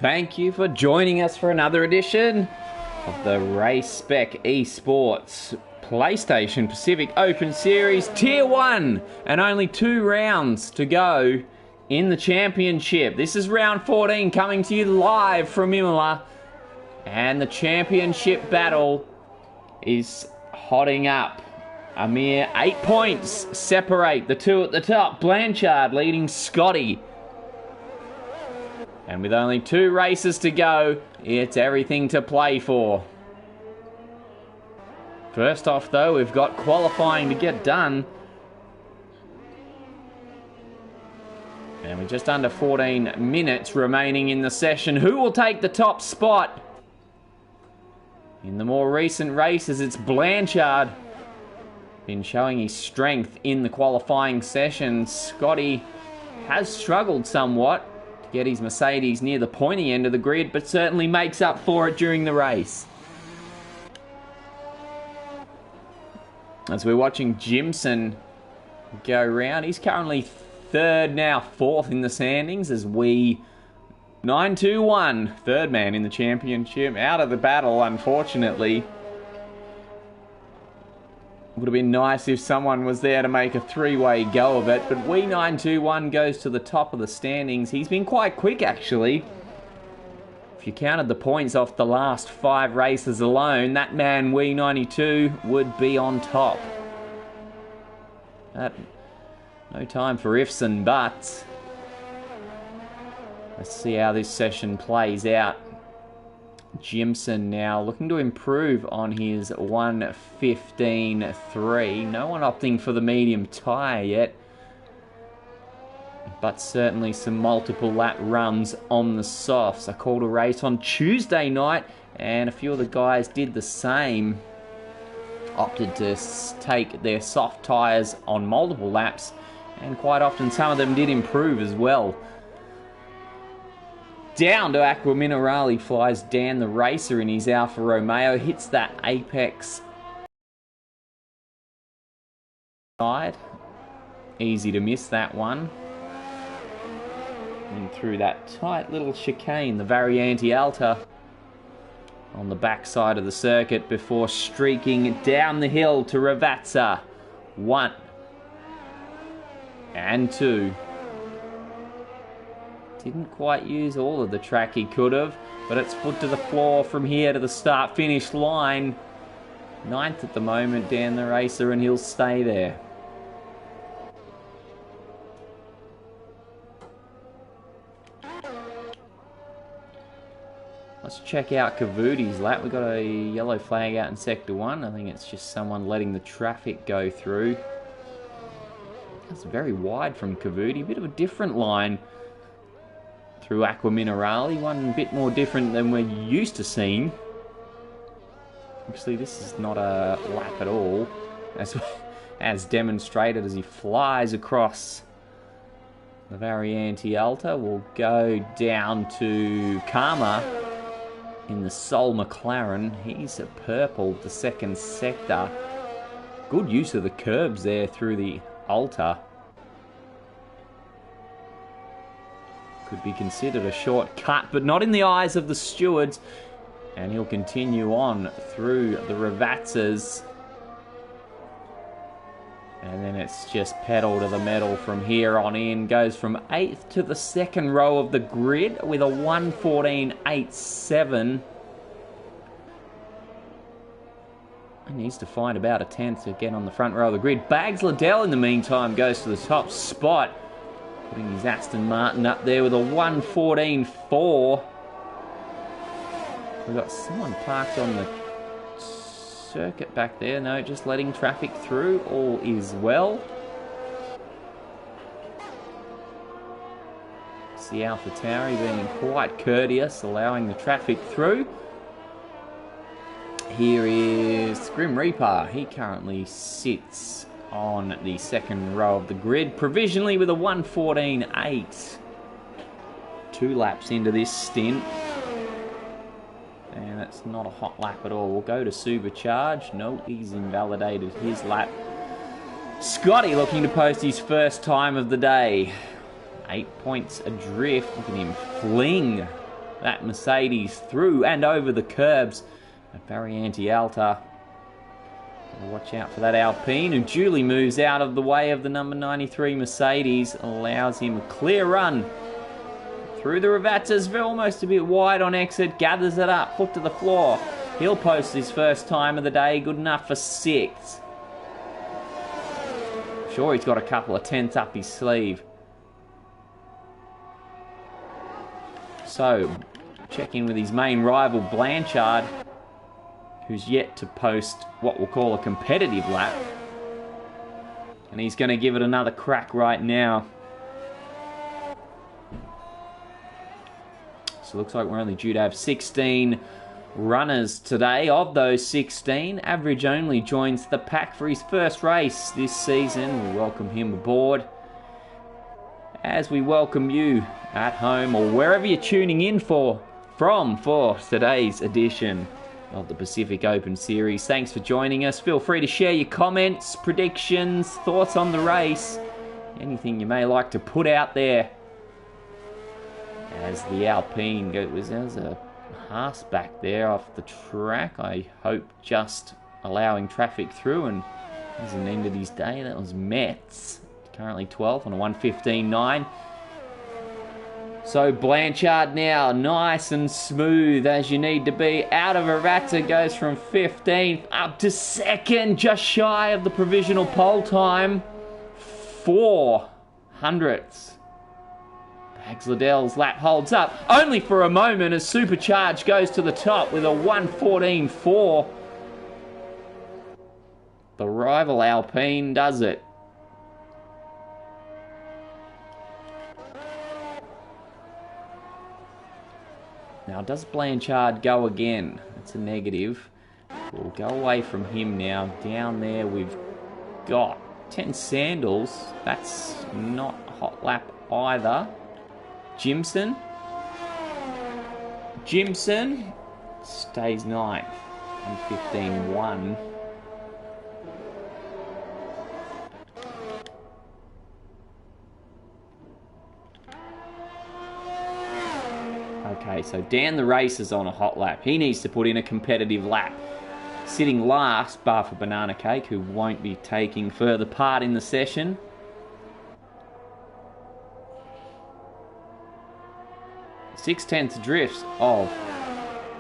Thank you for joining us for another edition of the Race Spec Esports PlayStation Pacific Open Series Tier 1, and only 2 rounds to go in the championship. This is round 14 coming to you live from Imola, and the championship battle is hotting up. A mere 8 points separate the two at the top. Blanchard leading Scotty. And with only 2 races to go, it's everything to play for. First off, though, we've got qualifying to get done. And we're just under 14 minutes remaining in the session. Who will take the top spot? In the more recent races, it's Blanchard. Been showing his strength in the qualifying session. Scotty has struggled somewhat to get his Mercedes near the pointy end of the grid, but certainly makes up for it during the race. As we're watching Jimson go round, he's currently third, now fourth in the standings, as we 9-2-1, third man in the championship, out of the battle, unfortunately. Would have been nice if someone was there to make a 3-way go of it, but we 9-2-1 goes to the top of the standings. He's been quite quick, actually. If you counted the points off the last 5 races alone, that man, we 92, would be on top. No time for ifs and buts. Let's see how this session plays out. Jimson now looking to improve on his 1:15.3. No one opting for the medium tyre yet, but certainly some multiple lap runs on the softs. I called a race on Tuesday night, and a few of the guys did the same. Opted to take their soft tyres on multiple laps, and quite often some of them did improve as well. Down to Aqua Minerale flies Dan the Racer in his Alfa Romeo, hits that apex side. Easy to miss that one. And through that tight little chicane, the Variante Alta on the backside of the circuit before streaking down the hill to Ravazza. 1 and 2. Didn't quite use all of the track he could have, but it's foot to the floor from here to the start-finish line. 9th at the moment, Dan the Racer, and he'll stay there. Let's check out Kavuti's lap. We've got a yellow flag out in Sector 1. I think it's just someone letting the traffic go through. That's very wide from Kavuti. A bit of a different line through Aqua Minerale, one bit more different than we're used to seeing. Actually, this is not a lap at all, as demonstrated as he flies across the Variante Alta. We'll go down to Karma in the Sol McLaren. He's a purple, the second sector. Good use of the curbs there through the Alta. Could be considered a shortcut, but not in the eyes of the stewards. And he'll continue on through the Ravazzas. And then it's just pedal to the metal from here on in. Goes from 8th to the 2nd row of the grid with a 1:14.87. He needs to find about a 10th to get on the front row of the grid. Bags Liddell, in the meantime, goes to the top spot, putting his Aston Martin up there with a 1:14.4. We've got someone parked on the circuit back there. No, just letting traffic through. All is well. See AlphaTauri being quite courteous, allowing the traffic through. Here is Grim Reaper. He currently sits on the 2nd row of the grid, provisionally with a 1:14.8. 2 laps into this stint. And it's not a hot lap at all. We'll go to Supercharge. No, he's invalidated his lap. Scotty looking to post his first time of the day. 8 points adrift. Look at him fling that Mercedes through and over the curbs at Variante Alta. Watch out for that Alpine, who duly moves out of the way of the number 93 Mercedes, allows him a clear run through the Ravatas, almost a bit wide on exit, gathers it up, foot to the floor. He'll post his first time of the day, good enough for 6th. Sure, he's got a couple of tenths up his sleeve. So, check in with his main rival, Blanchard, who's yet to post what we'll call a competitive lap. And he's going to give it another crack right now. So it looks like we're only due to have 16 runners today. Of those 16, Average only joins the pack for his first race this season. We welcome him aboard, as we welcome you at home or wherever you're tuning in for today's edition of the Pacific Open Series. Thanks for joining us. Feel free to share your comments, predictions, thoughts on the race, anything you may like to put out there. As the Alpine goes, there's a Haas back there off the track. I hope just allowing traffic through, and as an end of his day, that was Metz, currently 12th on a 1:15.9. So Blanchard now, nice and smooth as you need to be. Out of Arata, goes from 15th up to 2nd, just shy of the provisional pole time. 4 hundredths. Bags Liddell's lap holds up, only for a moment as Supercharge goes to the top with a 1:14.4. The rival Alpine does it. Now, does Blanchard go again? That's a negative. We'll go away from him now. Down there we've got 10 Sandals. That's not a hot lap either. Jimson stays 9th on 15.1. Okay, so Dan the Race is on a hot lap. He needs to put in a competitive lap. Sitting last, bar for Banana Cake, who won't be taking further part in the session. Six-tenths drifts of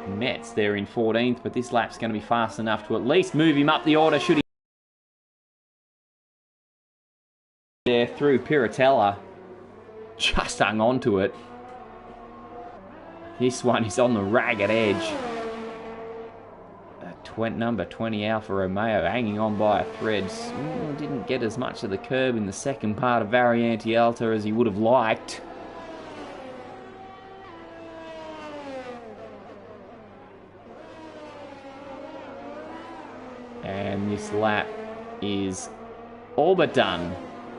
Metz there in 14th, but this lap's going to be fast enough to at least move him up the order should he there through Piratella. Just hung on to it. This one is on the ragged edge. Number 20 Alfa Romeo hanging on by a thread. Didn't get as much of the curb in the second part of Variante Alta as he would have liked. And this lap is all but done.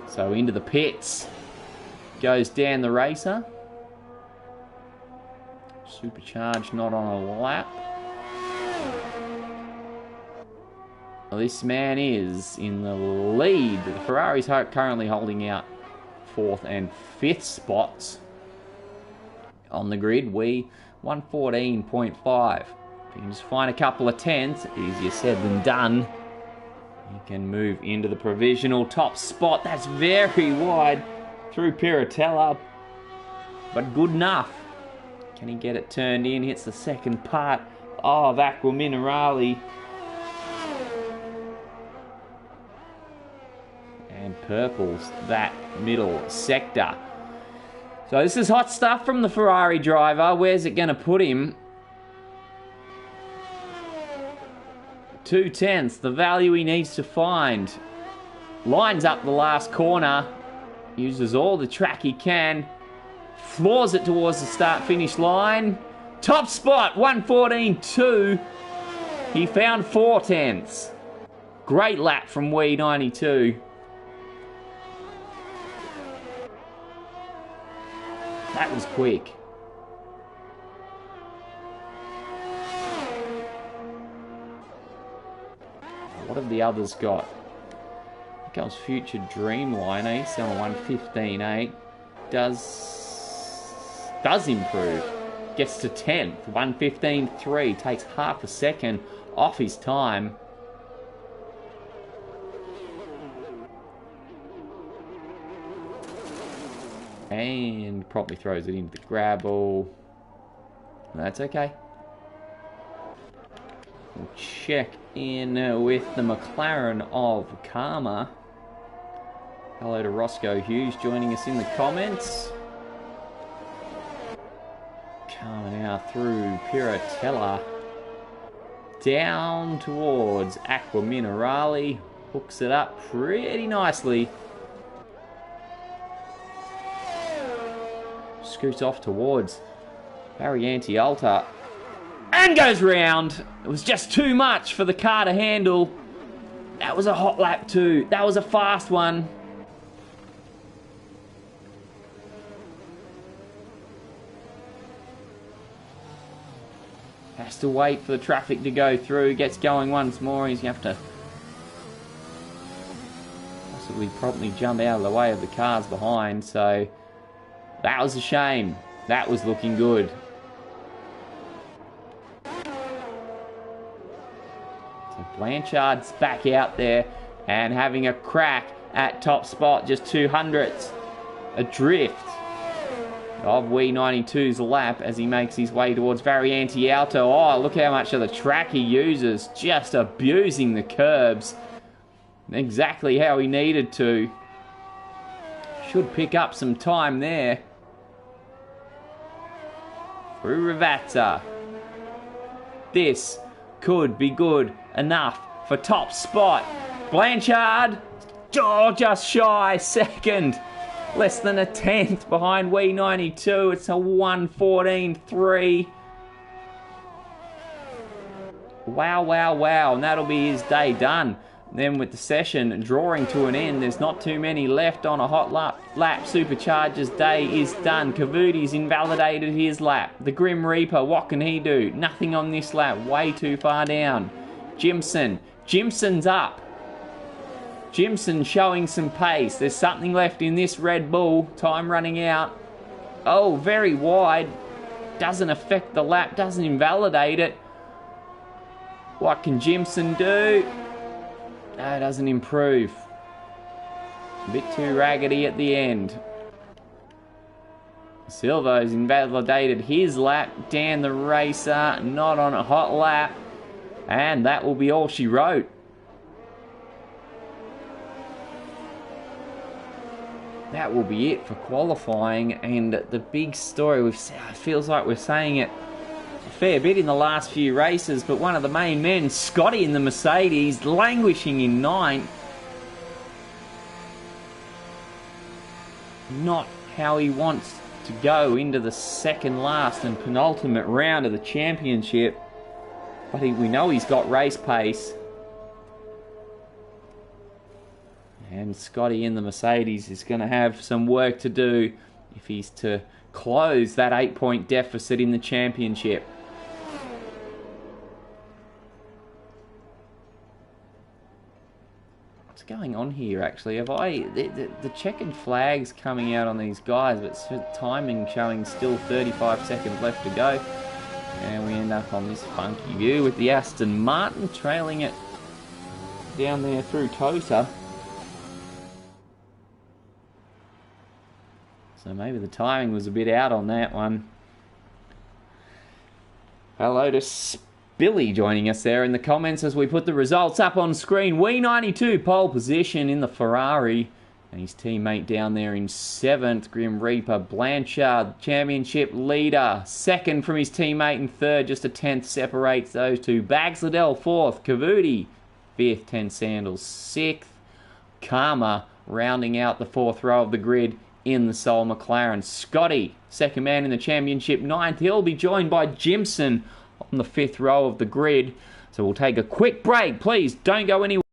So into the pits goes Dan the Racer. Supercharged not on a lap. Well, this man is in the lead. The Ferrari's currently holding out 4th and 5th spots on the grid. We 1:14.5. If you can just find a couple of tenths, easier said than done. You can move into the provisional top spot. That's very wide through Piratella, but good enough. Can he get it turned in? Hits the second part of Aqua Minerale. And purples that middle sector. So this is hot stuff from the Ferrari driver. Where's it going to put him? 2 tenths, the value he needs to find. Lines up the last corner. Uses all the track he can. Floors it towards the start-finish line. Top spot, 1:14.2. He found 4 tenths. Great lap from Wee 92. That was quick. What have the others got? Here comes Future Dreamliner. He's on 1:15.8. Does improve. gets to 10th. 1:15.3, takes half a second off his time. And promptly throws it into the gravel. That's okay. We'll check in with the McLaren of Karma. Hello to Roscoe Hughes joining us in the comments. Coming out through Piratella. Down towards Aqua Minerale. Hooks it up pretty nicely. Scoots off towards Variante Alta. And goes round. It was just too much for the car to handle. That was a hot lap too. That was a fast one. Has to wait for the traffic to go through. Gets going once more. He's going to have to possibly promptly jump out of the way of the cars behind. So that was a shame. That was looking good. So Blanchard's back out there and having a crack at top spot. Just 200ths adrift of Wee92's lap as he makes his way towards Variante Alto. Oh, look how much of the track he uses. Just abusing the curbs. Exactly how he needed to. Should pick up some time there. Through Ravazza. This could be good enough for top spot. Blanchard, oh, just shy, second. Less than a 10th behind Wee92. It's a 1:14.3. Wow, wow, wow. And that'll be his day done. Then with the session drawing to an end, there's not too many left on a hot lap. Supercharger's day is done. Cavuti's invalidated his lap. The Grim Reaper, what can he do? Nothing on this lap. Way too far down. Jimson's up. Jimson showing some pace. There's something left in this Red Bull. Time running out. Oh, very wide. Doesn't affect the lap. Doesn't invalidate it. What can Jimson do? No, doesn't improve. A bit too raggedy at the end. Silvo's invalidated his lap. Dan the Racer, not on a hot lap. And that will be all she wrote. That will be it for qualifying, and the big story, it feels like we're saying it a fair bit in the last few races, but one of the main men, Scotty in the Mercedes, languishing in 9th. Not how he wants to go into the second last and penultimate round of the championship, but we know he's got race pace. And Scotty in the Mercedes is going to have some work to do if he's to close that 8-point deficit in the championship. What's going on here, actually? Have the checkered flags coming out on these guys, but timing showing still 35 seconds left to go. And we end up on this funky view with the Aston Martin trailing it down there through Tota. So maybe the timing was a bit out on that one. Hello to Billy joining us there in the comments as we put the results up on screen. Wee92 pole position in the Ferrari. And his teammate down there in 7th, Grim Reaper. Blanchard, championship leader. 2nd from his teammate in 3rd. Just a 10th separates those two. Bags Liddell 4th. Cavuti 5th. 10 Sandals 6th. Karma rounding out the 4th row of the grid in the sole McLaren. Scotty, 2nd man in the championship, 9th. He'll be joined by Jimson on the 5th row of the grid. So we'll take a quick break. Please don't go anywhere.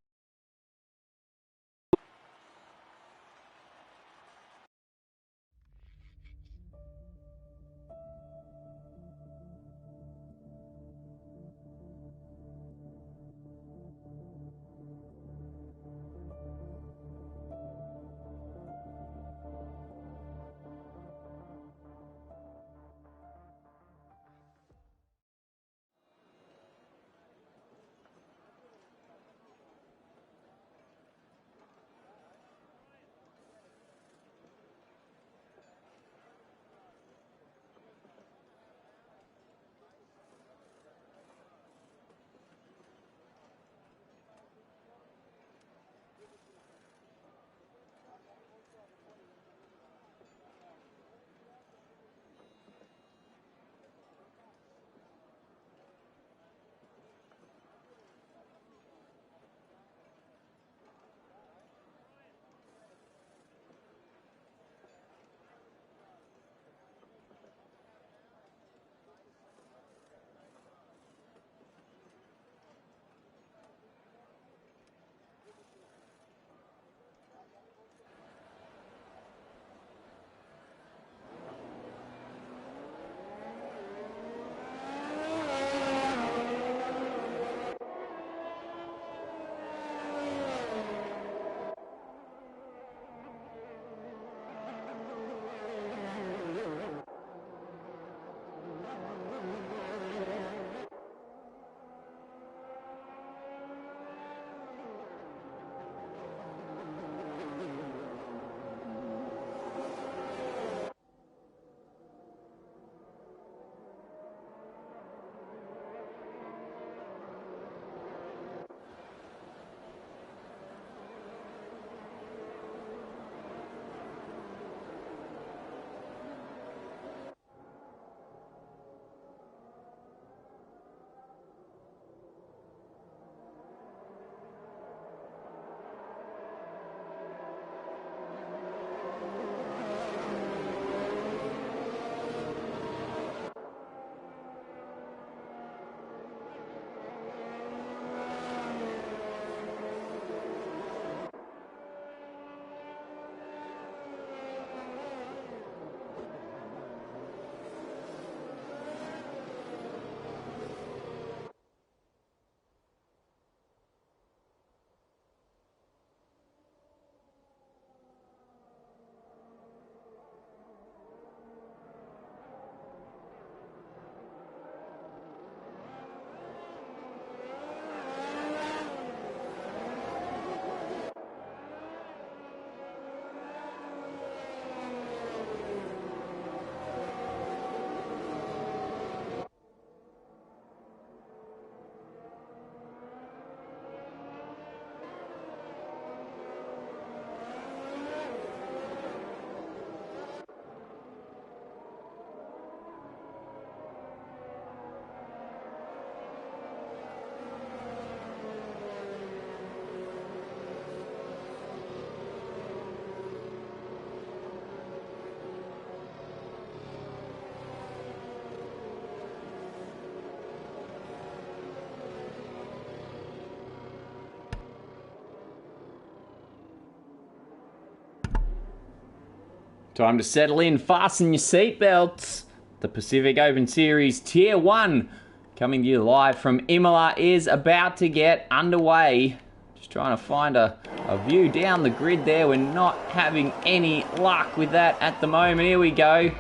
Time to settle in, fasten your seatbelts. The Pacific Open Series Tier 1, coming to you live from Imola, is about to get underway. Just trying to find a view down the grid there. We're not having any luck with that at the moment. Here we go.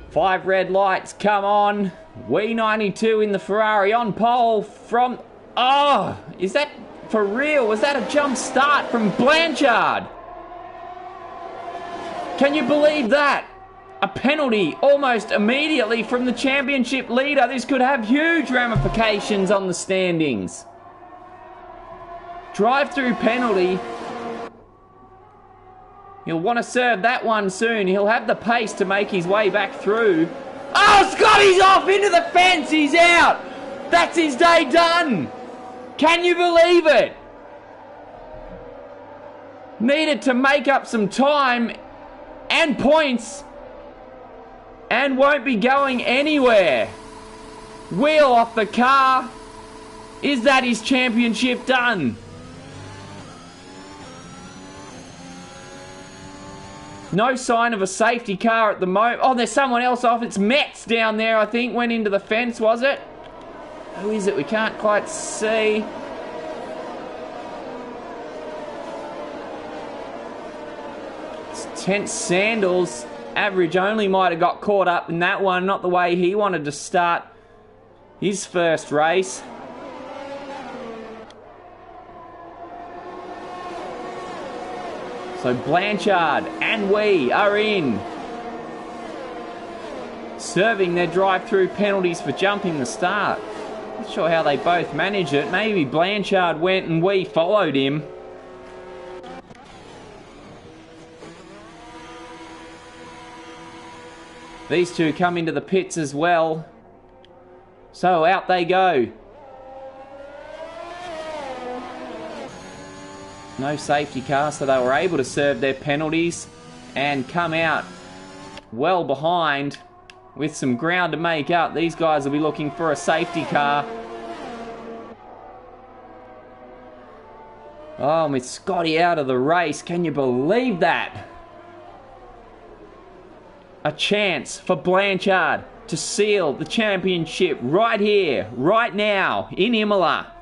5 red lights, come on. W92 in the Ferrari on pole from... Oh, is that for real? Was that a jump start from Blanchard? Can you believe that? A penalty almost immediately from the championship leader. This could have huge ramifications on the standings. Drive-through penalty. He'll want to serve that one soon. He'll have the pace to make his way back through. Oh, Scotty's off into the fence. He's out. That's his day done. Can you believe it? Needed to make up some time and points and won't be going anywhere. Wheel off the car. Is that his championship done? No sign of a safety car at the moment. Oh, there's someone else off. It's Metz down there, I think. Went into the fence, was it? Who is it? We can't quite see. It's Tense Sandals. Average only might have got caught up in that one. Not the way he wanted to start his first race. So Blanchard and we are in. Serving their drive-through penalties for jumping the start. Not sure how they both managed it. Maybe Blanchard went and we followed him. These two come into the pits as well. So out they go. No safety car, so they were able to serve their penalties and come out well behind with some ground to make up. These guys will be looking for a safety car. Oh, with Scotty out of the race, can you believe that? A chance for Blanchard to seal the championship right here, right now, in Imola.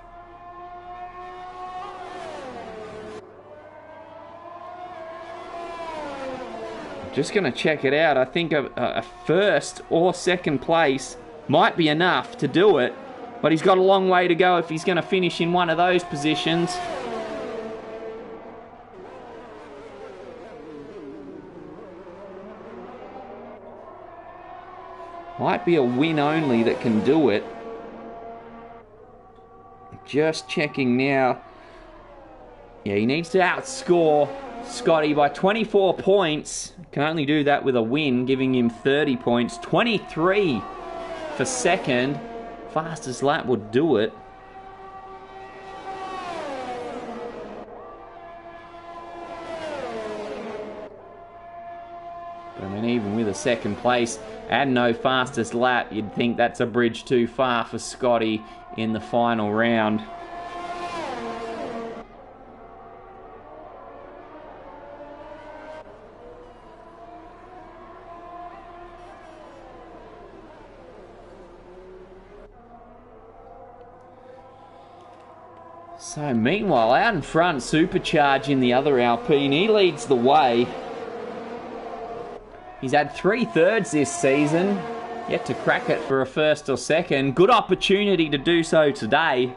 Just going to check it out. I think a first or second place might be enough to do it, but he's got a long way to go if he's going to finish in one of those positions. Might be a win only that can do it. Just checking now. Yeah, he needs to outscore Scotty by 24 points. Can only do that with a win, giving him 30 points. 23 for second. Fastest lap would do it. But I mean, even with a second place and no fastest lap, you'd think that's a bridge too far for Scotty in the final round. So meanwhile, out in front, Supercharge in the other Alpine. He leads the way. He's had 3 thirds this season. Yet to crack it for a first or second. Good opportunity to do so today.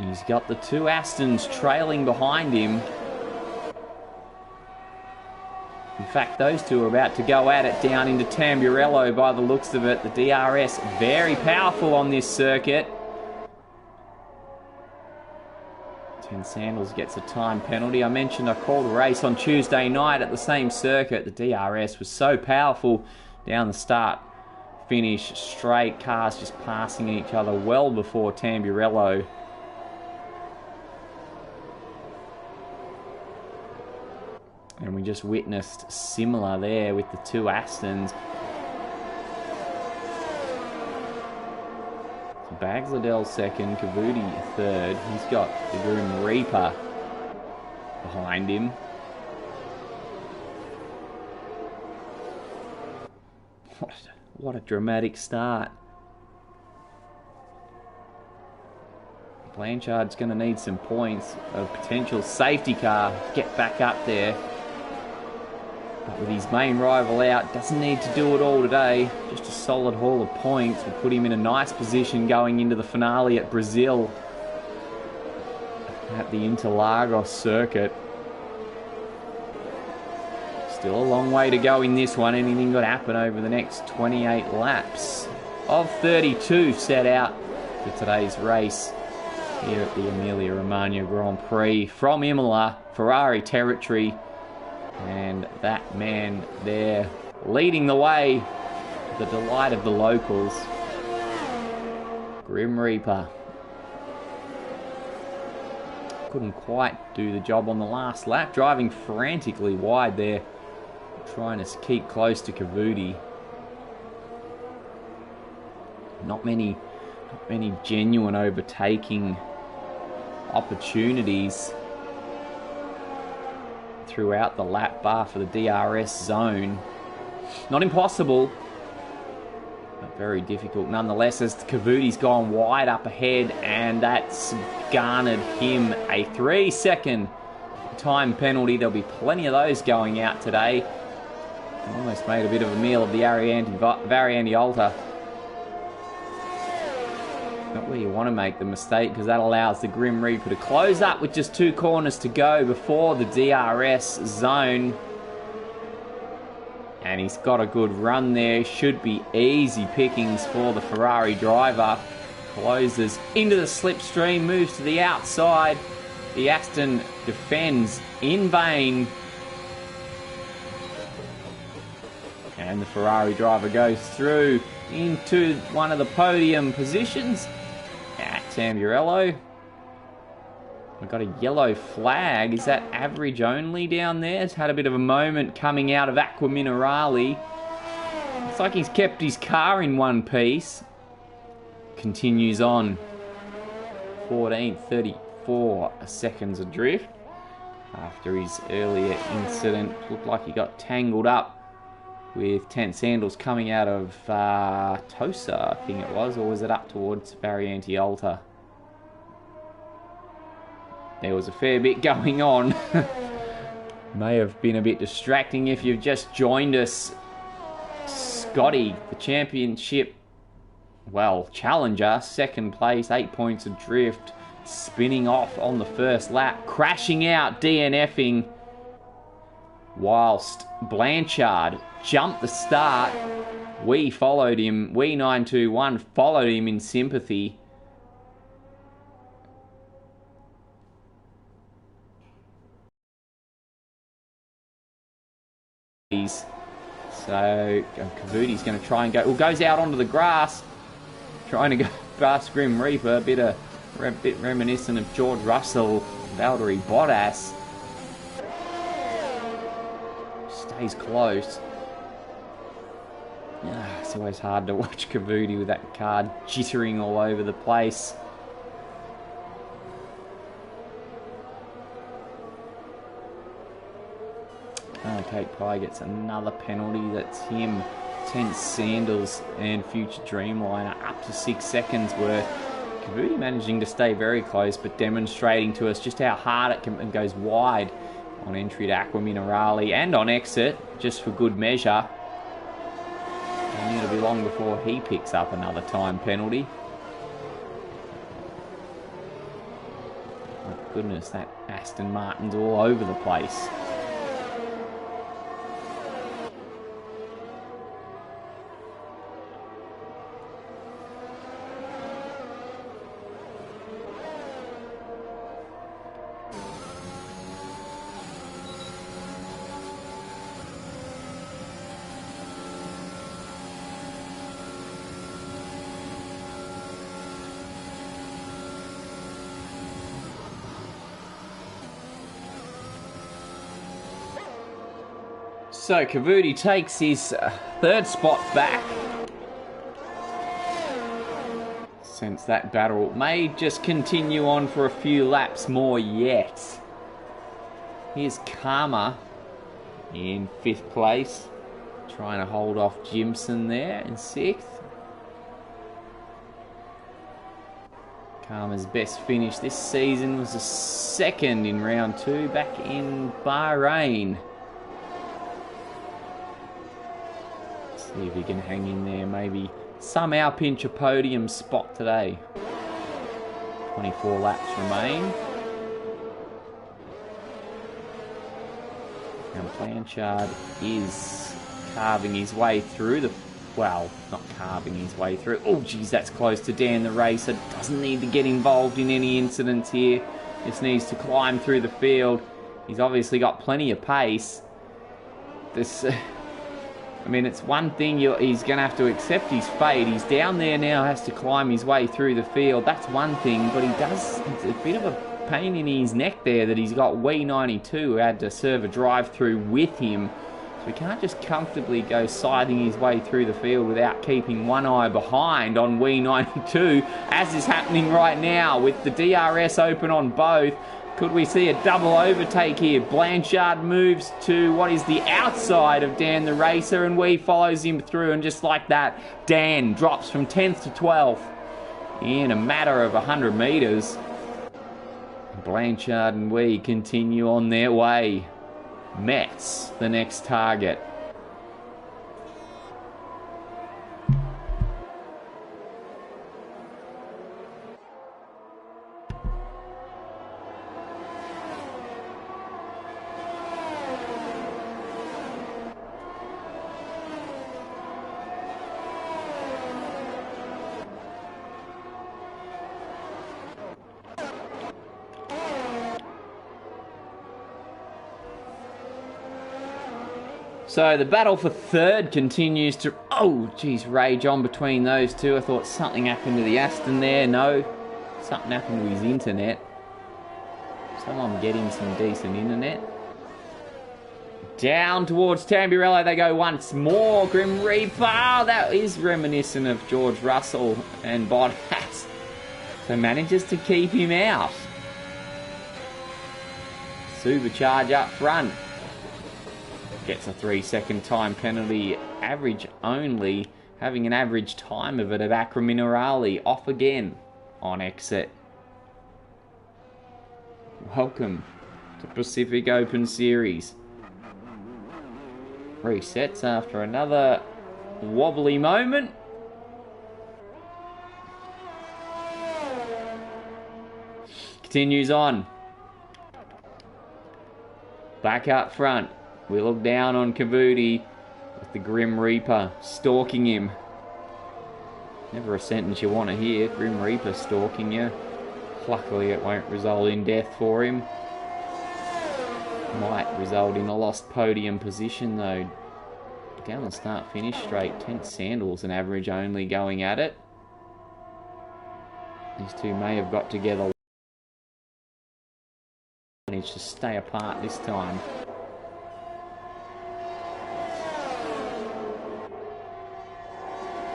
He's got the 2 Astons trailing behind him. In fact, those two are about to go at it down into Tamburello by the looks of it. The DRS very powerful on this circuit. Tense Sandals gets a time penalty. I mentioned I called a race on Tuesday night at the same circuit. The DRS was so powerful down the start finish straight. Cars just passing each other well before Tamburello. And we just witnessed similar there with the 2 Astons. So Bagsladell second, Cavudi third. He's got the Grim Reaper behind him. What a dramatic start. Blanchard's going to need some points. A potential safety car. Get back up there. But with his main rival out, doesn't need to do it all today. Just a solid haul of points will put him in a nice position going into the finale at Brazil. At the Interlagos circuit. Still a long way to go in this one. Anything could happen over the next 28 laps of 32 set out for today's race here at the Emilia-Romagna Grand Prix from Imola, Ferrari territory. And that man there leading the way, the delight of the locals, Grim Reaper. Couldn't quite do the job on the last lap, driving frantically wide there, trying to keep close to Cavudi. Not many genuine overtaking opportunities throughout the lap bar for the DRS zone. Not impossible, but very difficult nonetheless, as Cavudi's gone wide up ahead, and that's garnered him a 3-second time penalty. There'll be plenty of those going out today. Almost made a bit of a meal of the Variante Alta. Not where you want to make the mistake, because that allows the Grim Reaper to close up with just 2 corners to go before the DRS zone. And he's got a good run there. Should be easy pickings for the Ferrari driver. Closes into the slipstream, moves to the outside. The Aston defends in vain. And the Ferrari driver goes through into one of the podium positions at Tamburello. We've got a yellow flag. Is that average only down there? It's had a bit of a moment coming out of Aqua Minerale. Looks like he's kept his car in one piece. Continues on. 34 seconds adrift. After his earlier incident, looked like he got tangled up with Tent Sandals coming out of Tosa, I think it was, or was it up towards Variante Alta? There was a fair bit going on. May have been a bit distracting if you've just joined us. Scotty, the championship, well, challenger, second place, 8 points adrift, spinning off on the first lap, crashing out, DNFing, whilst Blanchard jumped the start. We followed him. We 921 followed him in sympathy. So Cavudi's going to try and go. Well, goes out onto the grass, trying to go past Grim Reaper. A bit reminiscent of George Russell, Valtteri Bottas. Stays close. It's always hard to watch Cavudi with that car jittering all over the place. Okay, Pye gets another penalty. That's him, Tent Sandals and Future Dreamliner up to 6 seconds worth. Cavudi managing to stay very close, but demonstrating to us just how hard it can, and goes wide on entry to Aqua Minerale and on exit, just for good measure. And it'll be long before he picks up another time penalty. Oh goodness, that Aston Martin's all over the place. So Cavudi takes his third spot back. sense that battle may just continue on for a few laps more yet. Here's Karma in 5th place, trying to hold off Jimson there in 6th. Karma's best finish this season was a 2nd in round 2 back in Bahrain. See if he can hang in there, maybe somehow pinch a podium spot today. 24 laps remain. And Blanchard is carving his way through the... Well, not carving his way through. Oh, geez, that's close to Dan the Racer. Doesn't need to get involved in any incidents here. Just needs to climb through the field. He's obviously got plenty of pace. This... I mean, it's one thing he's going to have to accept his fate. He's down there now, has to climb his way through the field. That's one thing, but it's a bit of a pain in his neck there that he's got Wee92 who had to serve a drive-through with him. So he can't just comfortably go scything his way through the field without keeping one eye behind on Wee92, as is happening right now with the DRS open on both. Could we see a double overtake here? Blanchard moves to what is the outside of Dan the Racer, and Wee follows him through, and just like that, Dan drops from 10th to 12th in a matter of 100 metres. Blanchard and Wee continue on their way. Metz, the next target. So the battle for 3rd continues to... Oh, geez, rage on between those two. I thought something happened to the Aston there. No, something happened to his internet. Someone getting some decent internet. Down towards Tamburello they go once more. Grim Reaper. Oh, that is reminiscent of George Russell and Bottas. So manages to keep him out. Supercharge up front. Gets a 3-second time penalty, average only, having an average time of it at Acra Minerale. Off again on exit. Welcome to Pacific Open Series. Resets after another wobbly moment. Continues on. Back up front. We look down on Cavuti with the Grim Reaper stalking him. Never a sentence you want to hear. Grim Reaper stalking you. Luckily it won't result in death for him. Might result in a lost podium position though. Down the start finish straight. 10th Sandals an average only going at it. These two may have got together. Managed to stay apart this time.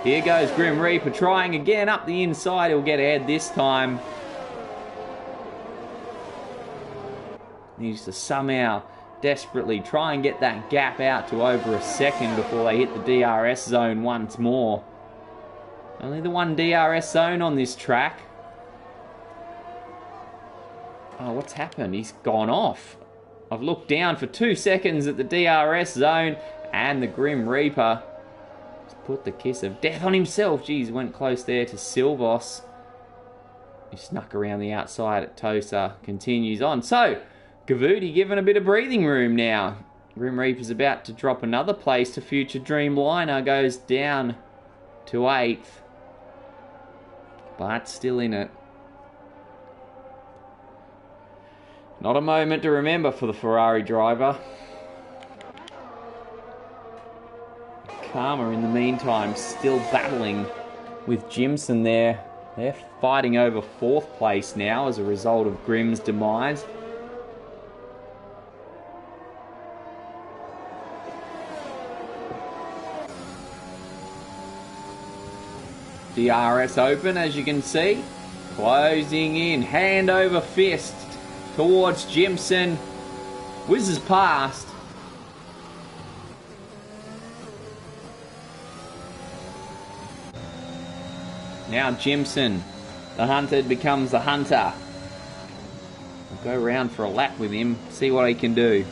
Here goes Grim Reaper trying again up the inside. He'll get ahead this time. Needs to somehow desperately try and get that gap out to over a second before they hit the DRS zone once more. Only the one DRS zone on this track. Oh, what's happened? He's gone off. I've looked down for 2 seconds at the DRS zone, and the Grim Reaper put the kiss of death on himself. Geez, went close there to Silvos. He snuck around the outside at Tosa. Continues on. So, Cavuti given a bit of breathing room now. Grim Reaper's about to drop another place to future Dreamliner. Goes down to 8th. But still in it. Not a moment to remember for the Ferrari driver. Karma in the meantime still battling with Jimson there. They're fighting over 4th place now as a result of Grim's demise. DRS open, as you can see. Closing in, hand over fist towards Jimson. Whizzes past. Now Jimson, the hunted becomes the hunter. We'll go around for a lap with him, see what he can do.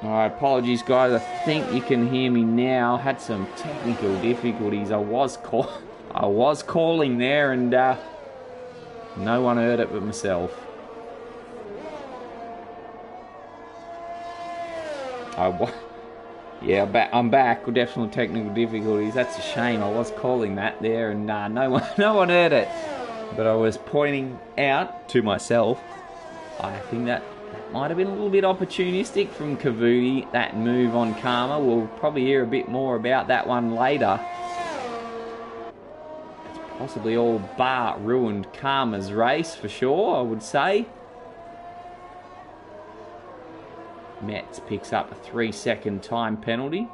Alright, apologies guys, I think you can hear me now. Had some technical difficulties. I was calling there and no one heard it but myself. Yeah, I'm back with definitely technical difficulties. That's a shame. I was calling that there and no one heard it. But I was pointing out to myself, I think that might have been a little bit opportunistic from Cavuti, that move on Karma. We'll probably hear a bit more about that one later. It's possibly all bar ruined Karma's race for sure, I would say. Metz picks up a 3-second time penalty.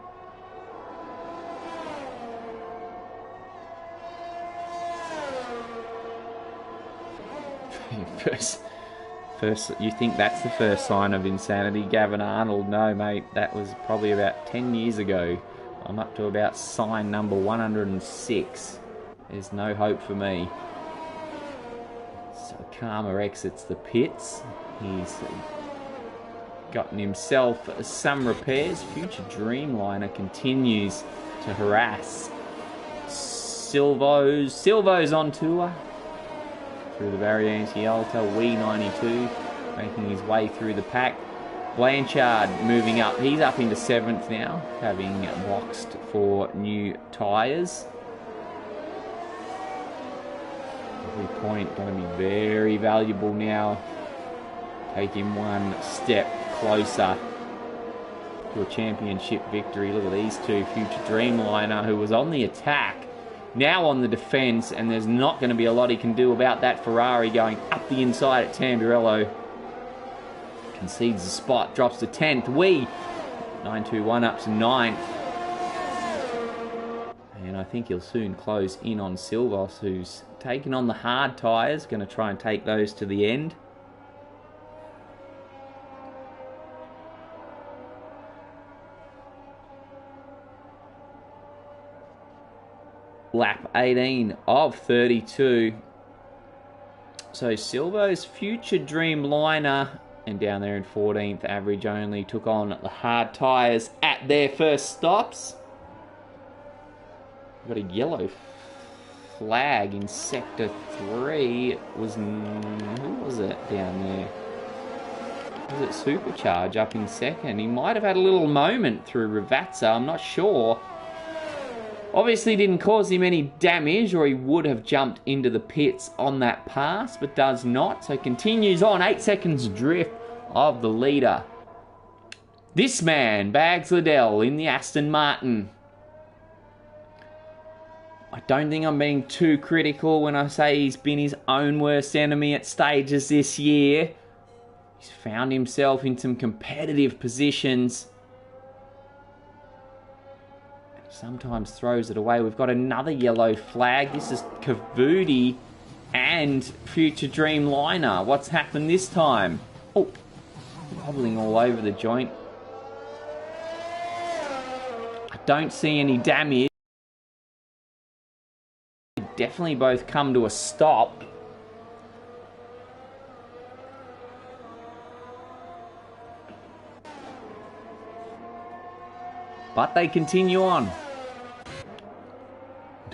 First, you think that's the first sign of insanity, Gavin Arnold? No, mate, that was probably about 10 years ago. I'm up to about sign number 106. There's no hope for me. So Karma exits the pits. He's gotten himself some repairs. Future Dreamliner continues to harass Silvo's on tour. Through the barrier anti-alta, W92 making his way through the pack. Blanchard moving up. He's up into 7th now, having boxed for new tyres. Every point going to be very valuable now. Take him one step closer to a championship victory. Look at these two. Future Dreamliner, who was on the attack, now on the defence, and there's not going to be a lot he can do about that Ferrari going up the inside at Tamburello. Concedes the spot, drops to 10th. 921 up to 9th. And I think he'll soon close in on Silvos, who's taken on the hard tyres, going to try and take those to the end. Lap 18 of 32. So Silvo's Future Dreamliner, and down there in 14th, average only, took on the hard tyres at their first stops. Got a yellow flag in Sector 3. Who was it down there? Was it Supercharge up in 2nd? He might have had a little moment through Ravazza, I'm not sure. Obviously didn't cause him any damage, or he would have jumped into the pits on that pass, but does not. So continues on, 8 seconds drift of the leader. This man, Bags Liddell, in the Aston Martin. I don't think I'm being too critical when I say he's been his own worst enemy at stages this year. He's found himself in some competitive positions. Sometimes throws it away. We've got another yellow flag. This is Cavuti and Future Dreamliner. What's happened this time? Oh, wobbling all over the joint. I don't see any damage. Definitely both come to a stop. But they continue on.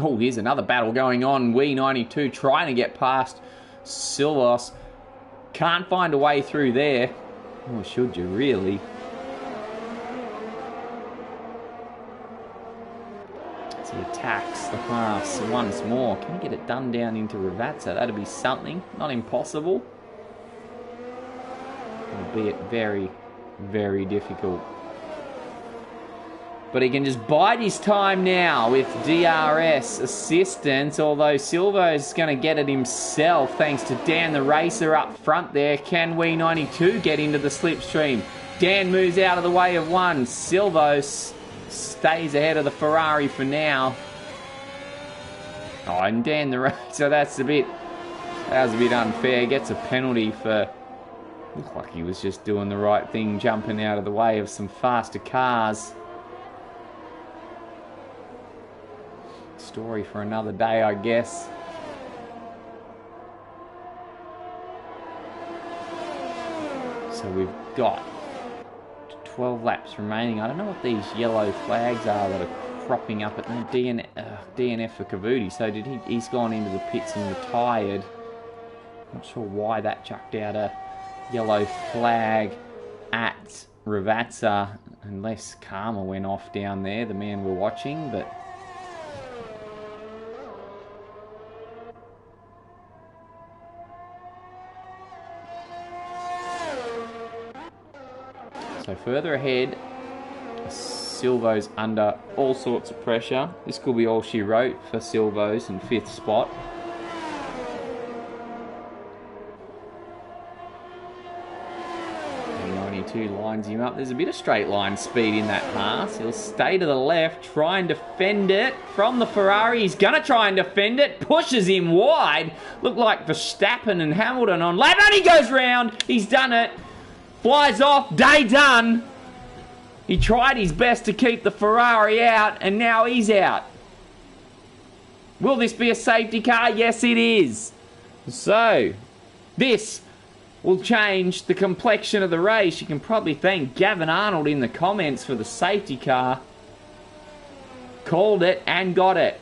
Oh, here's another battle going on. W92 trying to get past Silvos. Can't find a way through there. Or should you really? As he attacks the pass once more. Can he get it done down into Ravazza? That'd be something. Not impossible. Albeit very, very difficult. But he can just bide his time now with DRS assistance, although Silvo's going to get it himself thanks to Dan the Racer up front there. Can W92 get into the slipstream? Dan moves out of the way of one. Silvo stays ahead of the Ferrari for now. Oh, and Dan the Racer, that was a bit unfair. Gets a penalty for... Looked like he was just doing the right thing, jumping out of the way of some faster cars. Story for another day, I guess. So we've got 12 laps remaining. I don't know what these yellow flags are that are cropping up at the DNF for Cavuti. So he's gone into the pits and retired. Not sure why that chucked out a yellow flag at Ravazza, unless Karma went off down there, the man we're watching, but so further ahead, Silvo's under all sorts of pressure. This could be all she wrote for Silvo's in 5th spot. Lines him up. There's a bit of straight line speed in that pass. He'll stay to the left, try and defend it from the Ferrari. He's going to try and defend it. Pushes him wide. Looked like Verstappen and Hamilton on lap. And he goes round. He's done it. Flies off. Day done. He tried his best to keep the Ferrari out, and now he's out. Will this be a safety car? Yes, it is. So, this will change the complexion of the race. You can probably thank Gavin Arnold in the comments for the safety car. Called it and got it.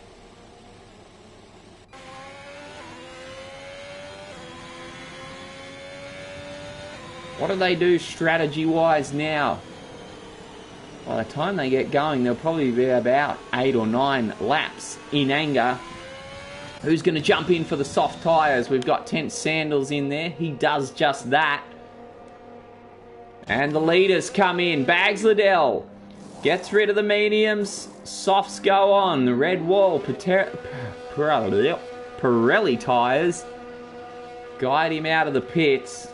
What do they do strategy-wise now? By the time they get going, there'll probably be about 8 or 9 laps in anger. Who's going to jump in for the soft tyres? We've got Tense Sandals in there. He does just that. And the leaders come in. Bags Liddell gets rid of the mediums. Softs go on. The red wall Pirelli tyres guide him out of the pits.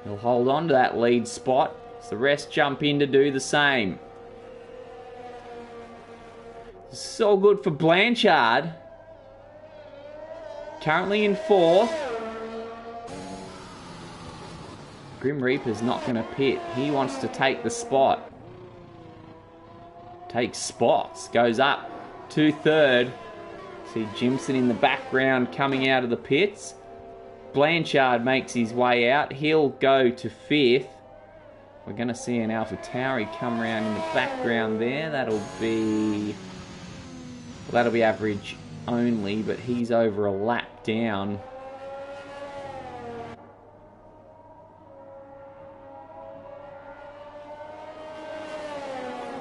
He'll hold on to that lead spot as the rest jump in to do the same. So good for Blanchard. Currently in 4th. Grim Reaper's not going to pit. He wants to take the spot. Takes spots. Goes up to 3rd. See Jimson in the background coming out of the pits. Blanchard makes his way out. He'll go to 5th. We're going to see an AlphaTauri come around in the background there. That'll be average only, but he's over a lap down.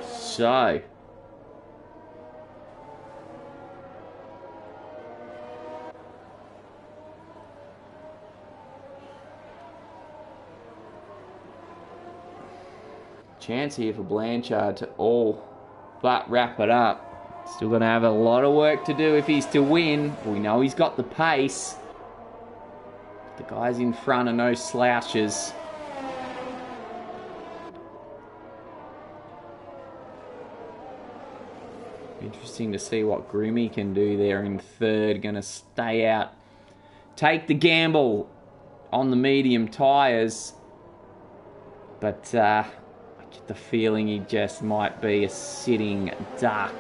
So, chance here for Blanchard to all but wrap it up. Still going to have a lot of work to do if he's to win. We know he's got the pace. The guys in front are no slouches. Interesting to see what Grimmy can do there in 3rd. Going to stay out. Take the gamble on the medium tyres. But I get the feeling he just might be a sitting duck.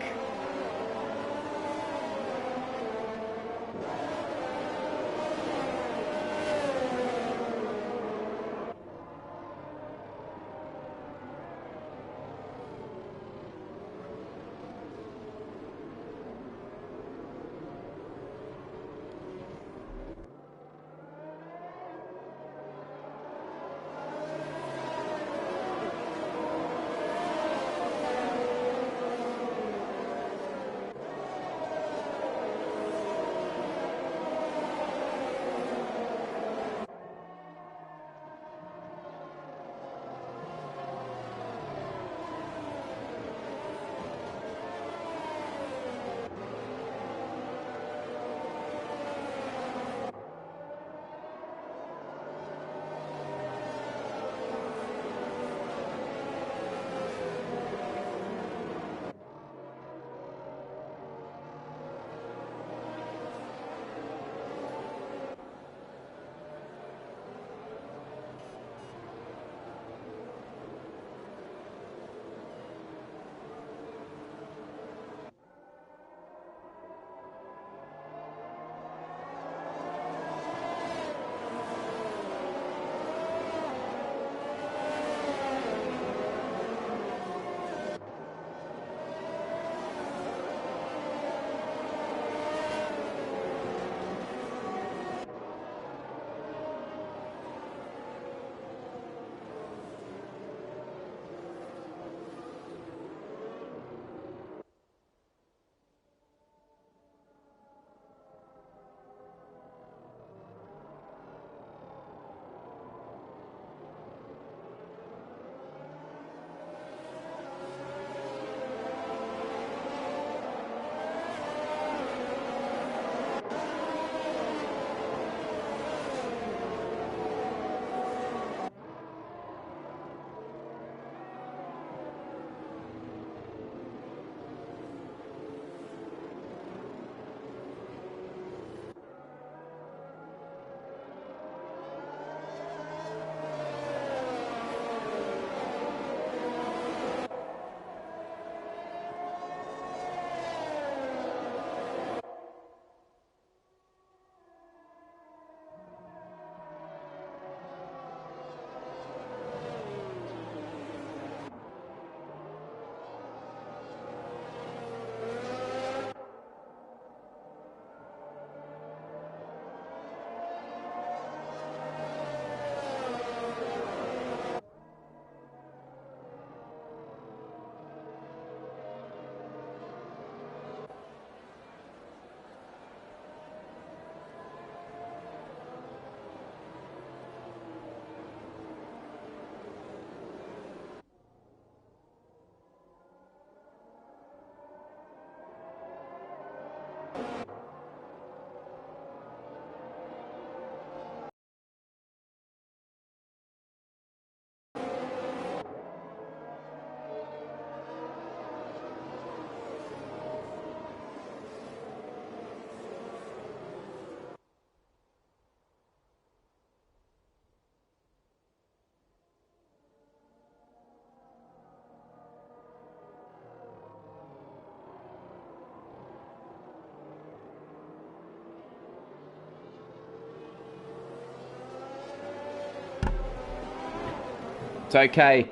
It's okay,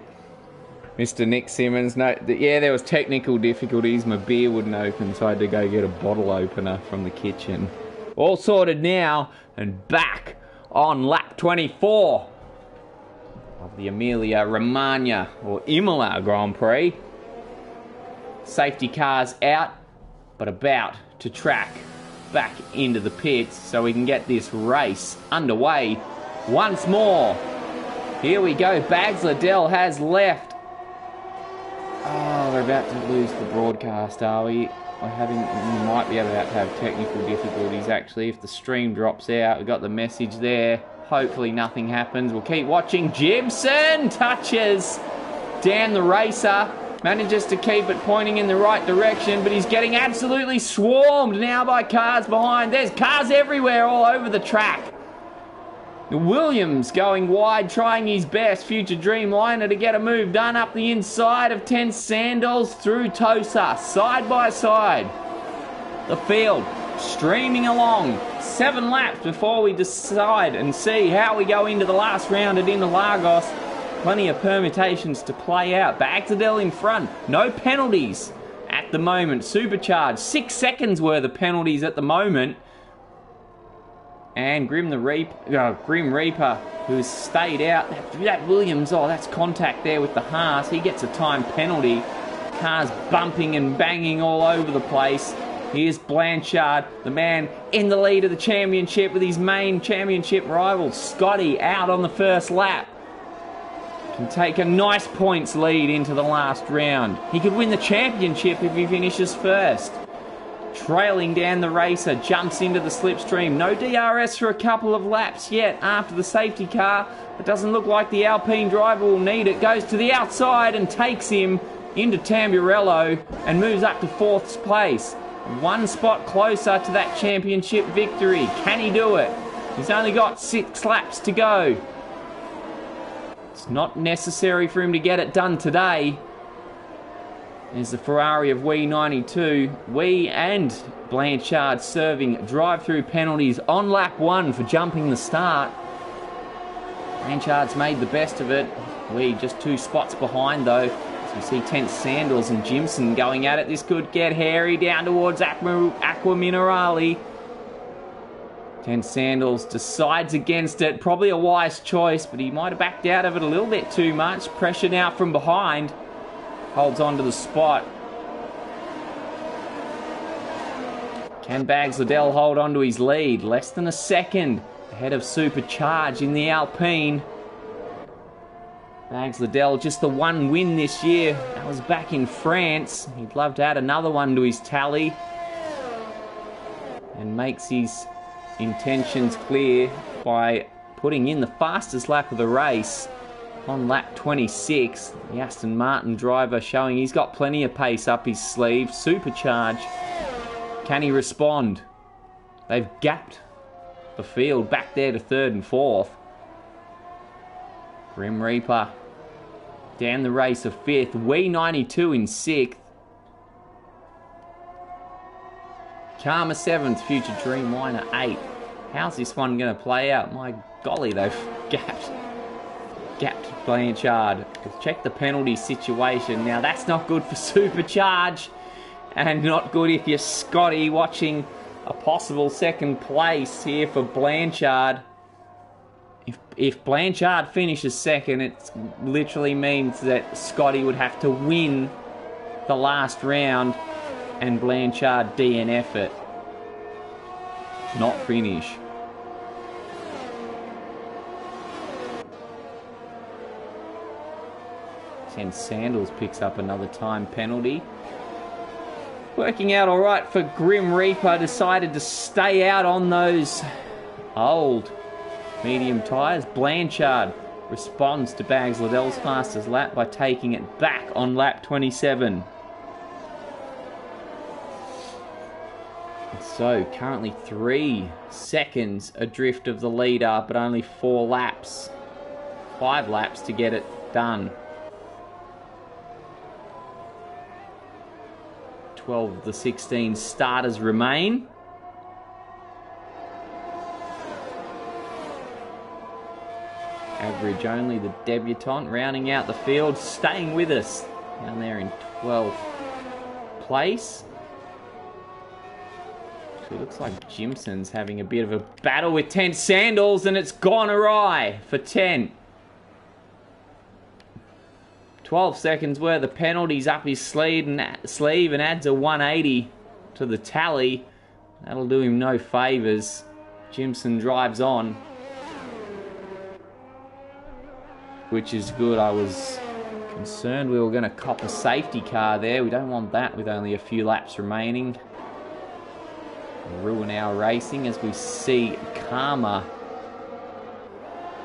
Mr. Nick Simmons. No, yeah, there was technical difficulties. My beer wouldn't open, so I had to go get a bottle opener from the kitchen. All sorted now, and back on lap 24 of the Emilia-Romagna, or Imola Grand Prix. Safety cars out, but about to track back into the pits so we can get this race underway once more. Here we go. Bags Liddell has left. Oh, we're about to lose the broadcast, are we? We might be about to have technical difficulties actually if the stream drops out. We've got the message there. Hopefully nothing happens. We'll keep watching. Gibson touches down the racer. Manages to keep it pointing in the right direction, but he's getting absolutely swarmed now by cars behind. There's cars everywhere all over the track. Williams going wide, trying his best. Future Dreamliner to get a move done up the inside of 10 Sandals through Tosa, side by side. The field streaming along. 7 laps before we decide and see how we go into the last round at Interlagos. Plenty of permutations to play out. Bagdell in front. No penalties at the moment. Supercharged. 6 seconds worth of penalties at the moment. And Grim Reaper, who's stayed out. That Williams, oh, that's contact there with the Haas. He gets a time penalty. Cars bumping and banging all over the place. Here's Blanchard, the man in the lead of the championship with his main championship rival, Scotty, out on the first lap. Can take a nice points lead into the last round. He could win the championship if he finishes first. Trailing down the racer, jumps into the slipstream. No DRS for a couple of laps yet after the safety car. It doesn't look like the Alpine driver will need it. Goes to the outside and takes him into Tamburello and moves up to 4th place. 1 spot closer to that championship victory. Can he do it? He's only got 6 laps to go. It's not necessary for him to get it done today. There's the Ferrari of Wee92. Wee and Blanchard serving drive-through penalties on lap 1 for jumping the start. Blanchard's made the best of it. Wee just 2 spots behind though. As we see Tense Sandals and Jimson going at it. This could get hairy down towards Aqua Minerale. Tense Sandals decides against it. Probably a wise choice, but he might have backed out of it a little bit too much. Pressure now from behind. Holds on to the spot. Can Bags Liddell hold on to his lead? Less than a second ahead of Supercharge in the Alpine. Bags Liddell, just the 1 win this year. That was back in France. He'd love to add another one to his tally. And makes his intentions clear by putting in the fastest lap of the race on lap 26. The Aston Martin driver showing he's got plenty of pace up his sleeve. Supercharge. Can he respond? They've gapped the field back there to 3rd and 4th. Grim Reaper down the race of 5th. Wee92 in 6th. Karma 7th. Future Dreamliner 8th. How's this one going to play out? My golly, they've gapped Blanchard. Check the penalty situation. Now that's not good for Supercharge, and not good if you're Scotty watching a possible 2nd place here for Blanchard. If Blanchard finishes 2nd, it literally means that Scotty would have to win the last round and Blanchard DNF it. Not finish. And Sandals picks up another time penalty. Working out alright for Grim Reaper. Decided to stay out on those old medium tyres. Blanchard responds to Bags Liddell's fastest lap by taking it back on lap 27. And so currently 3 seconds adrift of the leader, but only 4 laps. 5 laps to get it done. 12 of the 16 starters remain. average only, the debutant, rounding out the field, staying with us down there in 12th place. So it looks like Jimson's having a bit of a battle with 10 Sandals, and it's gone awry for 10. 12 seconds worth of penalties up his sleeve and adds a 180 to the tally. That'll do him no favours. Jimson drives on, which is good. I was concerned we were going to cop a safety car there. We don't want that with only a few laps remaining. Ruin our racing as we see Karma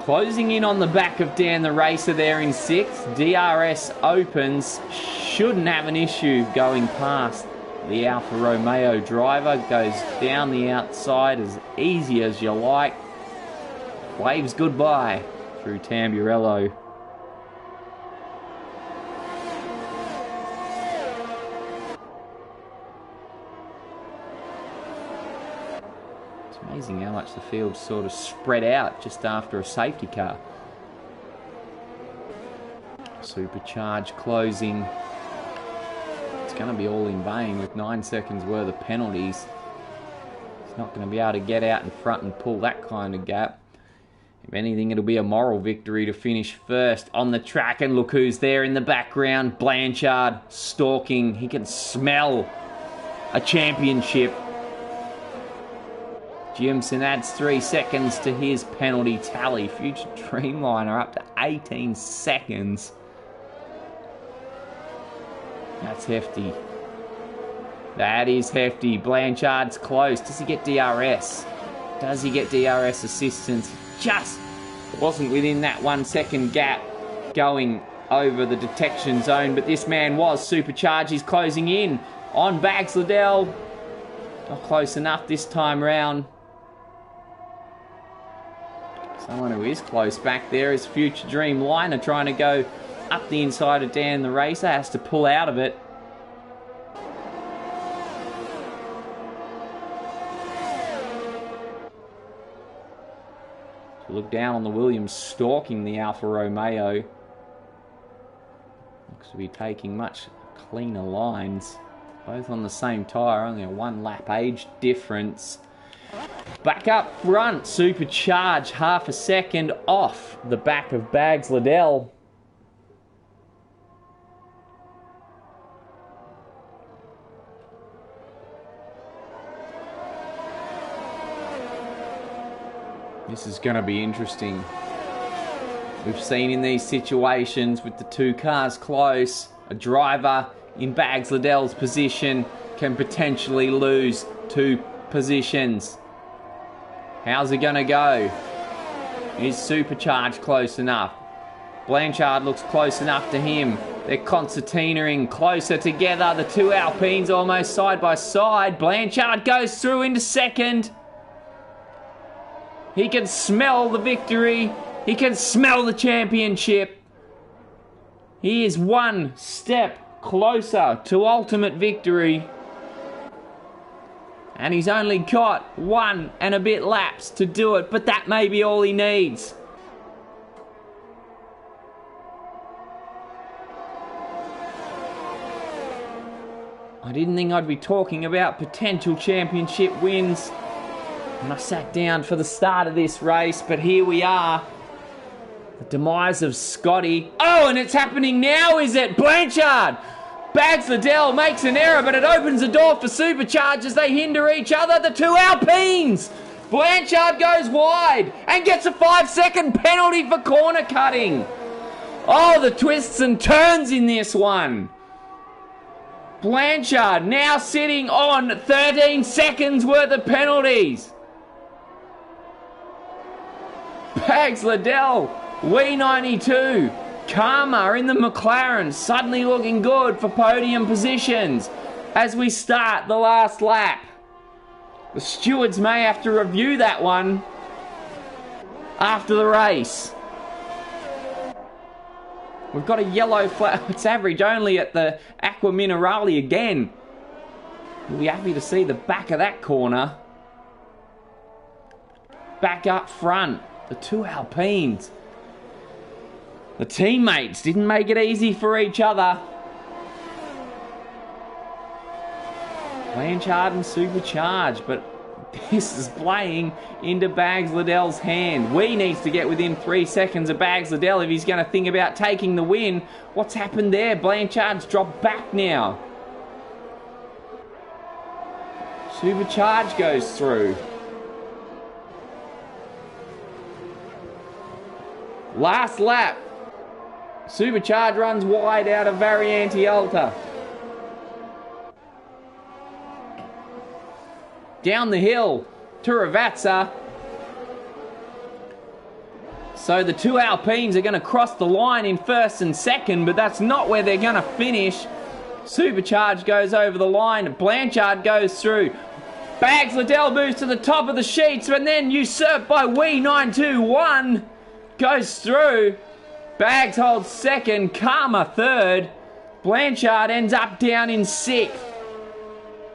closing in on the back of Dan the Racer there in 6th. DRS opens. Shouldn't have an issue going past the Alfa Romeo driver. Goes down the outside as easy as you like. Waves goodbye through Tamburello. Amazing how much the field sort of spread out just after a safety car. Supercharge closing. It's going to be all in vain with 9 seconds worth of penalties. He's not going to be able to get out in front and pull that kind of gap. If anything, it'll be a moral victory to finish first on the track. And look who's there in the background. Blanchard stalking. He can smell a championship. Jimson adds 3 seconds to his penalty tally. Future Dreamliner up to 18 seconds. That's hefty. That is hefty. Blanchard's close. Does he get DRS? Does he get DRS assistance? Just wasn't within that 1 second gap going over the detection zone, but this man was. Supercharge. He's closing in on Bags Liddell. Not close enough this time round. Someone who is close back there is Future Dreamliner, trying to go up the inside of Dan the Racer. Has to pull out of it. So look down on the Williams stalking the Alfa Romeo. Looks to be taking much cleaner lines. Both on the same tyre, only a 1 lap age difference. Back up front, Supercharge, half a second off the back of Bags Liddell. This is going to be interesting. We've seen in these situations with the 2 cars close, a driver in Bags Liddell's position can potentially lose 2 positions. How's it going to go? Is Supercharge close enough? Blanchard looks close enough to him. They're concertinaing closer together. The 2 Alpines almost side by side. Blanchard goes through into 2nd. He can smell the victory. He can smell the championship. He is 1 step closer to ultimate victory. And he's only got 1 and a bit laps to do it, but that may be all he needs. I didn't think I'd be talking about potential championship wins when I sat down for the start of this race, but here we are. The demise of Scotty. Oh, and it's happening now, is it? Blanchard! Bags Liddell makes an error, but it opens the door for Supercharge as they hinder each other. The 2 Alpines! Blanchard goes wide and gets a 5-second penalty for corner cutting. Oh, the twists and turns in this one. Blanchard now sitting on 13 seconds worth of penalties. Bags Liddell, W92. Karma in the McLaren, suddenly looking good for podium positions as we start the last lap. The stewards may have to review that one after the race. We've got a yellow flag. It's average only at the Aqua Minerale again. We'll be happy to see the back of that corner. Back up front, the 2 Alpines. The teammates didn't make it easy for each other. Blanchard and Supercharge, but this is playing into Bags Liddell's hand. Wee needs to get within 3 seconds of Bags Liddell if he's going to think about taking the win. What's happened there? Blanchard's dropped back now. Supercharge goes through. Last lap. Supercharge runs wide out of Variante Alta. Down the hill to Ravazza. So the two Alpines are going to cross the line in first and second, but that's not where they're going to finish. Supercharge goes over the line. Blanchard goes through. Bags Liddell moves to the top of the sheets, and then usurped by Wee 921. Goes through. Bags holds second. Karma third. Blanchard ends up down in sixth.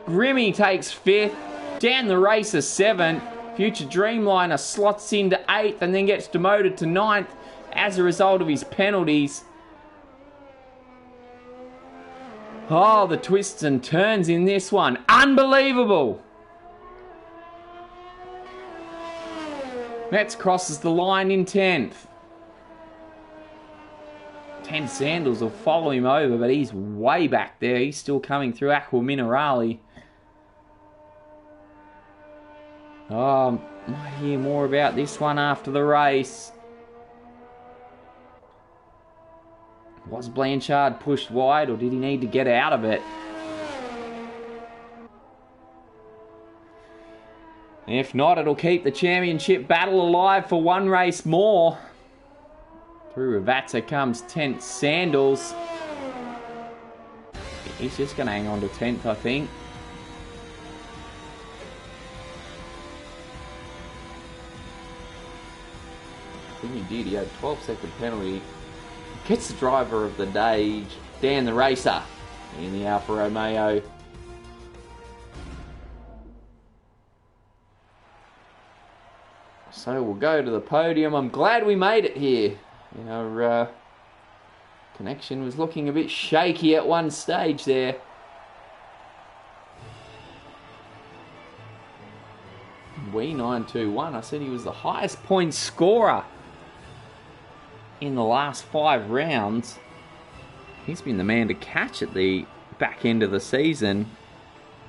Grimmy takes fifth. Dan the Racer 7th. Future Dreamliner slots into 8th and then gets demoted to 9th as a result of his penalties. Oh, the twists and turns in this one. Unbelievable! Metz crosses the line in 10th. 10 Sandals will follow him over, but he's way back there. He's still coming through Aqua Minerale. Oh, might hear more about this one after the race. Was Blanchard pushed wide, or did he need to get out of it? If not, it'll keep the championship battle alive for one race more. Through Ravazza comes 10th Sandals. He's just going to hang on to 10th, I think. I think he did. He had a 12-second penalty. Gets the driver of the day, Dan the Racer, in the Alfa Romeo. So we'll go to the podium. I'm glad we made it here. You know, connection was looking a bit shaky at one stage there. Wee 921. I said he was the highest point scorer in the last 5 rounds. He's been the man to catch at the back end of the season.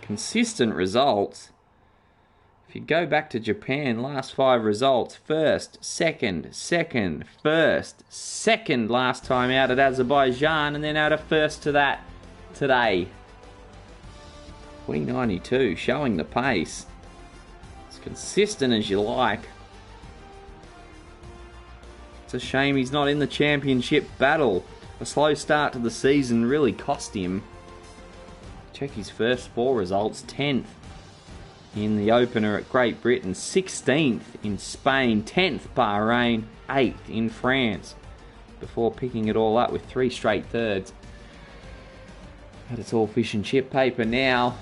Consistent results. If you go back to Japan, last 5 results: first, second, second, first, second last time out at Azerbaijan, and then out of first to that today. Wee 92 showing the pace. As consistent as you like. It's a shame he's not in the championship battle. A slow start to the season really cost him. Check his first 4 results: 10th in the opener at Great Britain, 16th in Spain, 10th Bahrain, 8th in France, before picking it all up with 3 straight thirds. But it's all fish and chip paper now.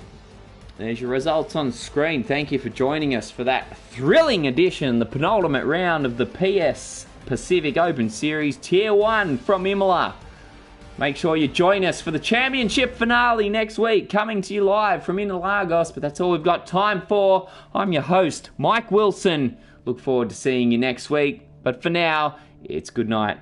There's your results on screen. Thank you for joining us for that thrilling edition, the penultimate round of the PS Pacific Open Series Tier 1 from Imola. Make sure you join us for the championship finale next week, coming to you live from Interlagos, but that's all we've got time for. I'm your host, Mike Wilson. Look forward to seeing you next week, but for now, it's good night.